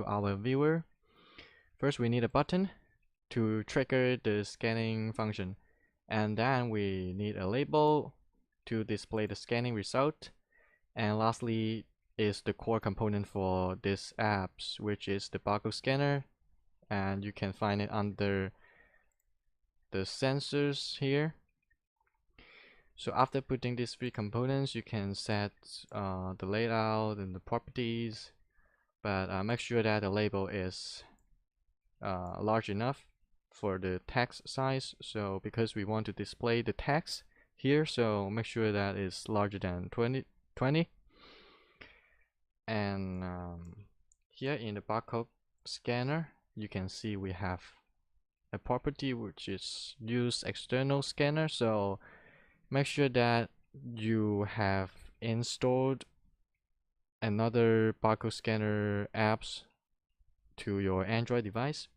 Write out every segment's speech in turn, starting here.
our viewer. First, we need a button to trigger the scanning function, and then we need a label to display the scanning result, and lastly is the core component for this apps, which is the barcode scanner, and you can find it under the sensors here. So after putting these three components, you can set the layout and the properties, but make sure that the label is large enough for the text size. So because we want to display the text here, so make sure that it's larger than 20. And here in the barcode scanner, you can see we have a property which is use external scanner. So make sure that you have installed another barcode scanner apps to your Android device.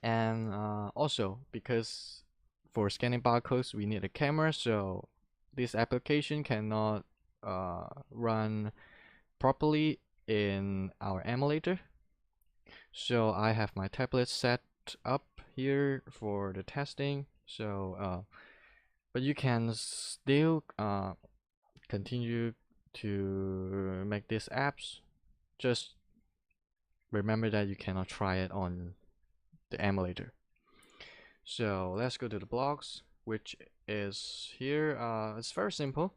And also, because for scanning barcodes we need a camera, so this application cannot run properly in our emulator. So I have my tablet set up here for the testing. So but you can still continue to make these apps. Just remember that you cannot try it on the emulator. So let's go to the blocks, which is here. It's very simple.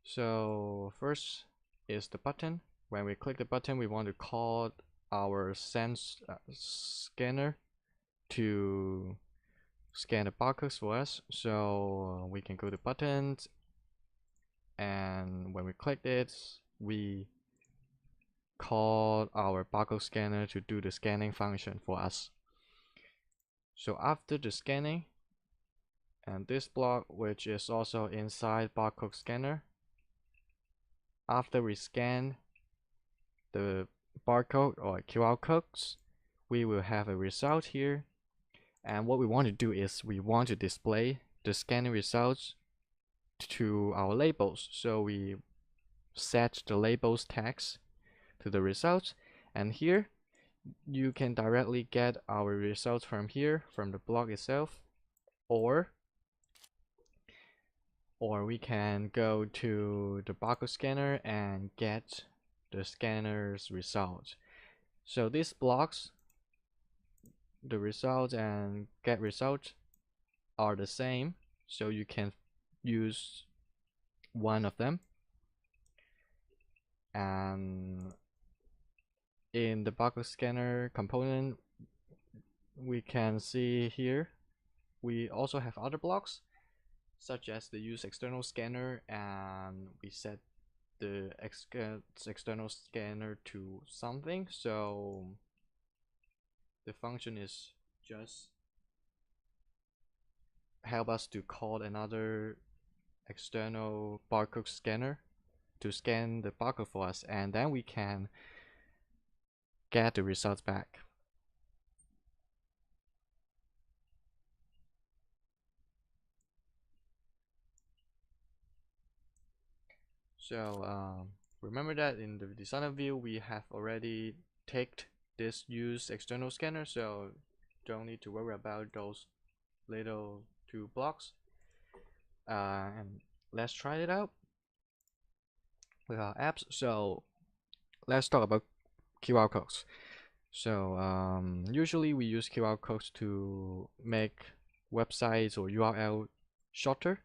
So first is the button. When we click the button, we want to call our scanner to scan the barcodes for us. So we can go to buttons, and when we click it, we call our barcode scanner to do the scanning function for us. So after the scanning, and this block, which is also inside barcode scanner, after we scan the barcode or QR codes, we will have a result here. And what we want to do is we want to display the scanning results to our labels. So we set the labels text to the results, and here you can directly get our results from here, from the block itself, or we can go to the barcode scanner and get the scanner's results. So these blocks, the results and get result, are the same, so you can use one of them. And in the barcode scanner component, we can see here we also have other blocks, such as the use external scanner, and we set the external scanner to something. So the function is just help us to call another external barcode scanner to scan the barcode for us, and then we can get the results back. So remember that in the designer view we have already ticked this use external scanner, so don't need to worry about those little two blocks. And let's try it out with our apps. So let's talk about QR codes. So usually we use QR codes to make websites or URL shorter,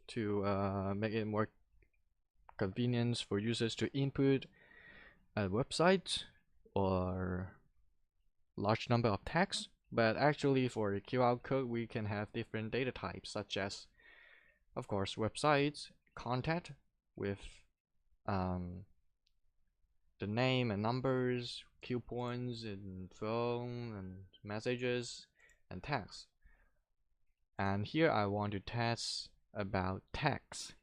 to make it more convenience for users to input a website or large number of text. But actually for the QR code we can have different data types, such as, of course, websites, contact with the name and numbers, coupons and phone and messages and text. And here I want to test about text.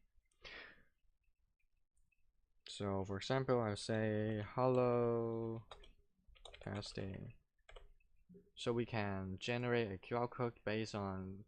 So for example, I'll say hello testing. So we can generate a QR code based on the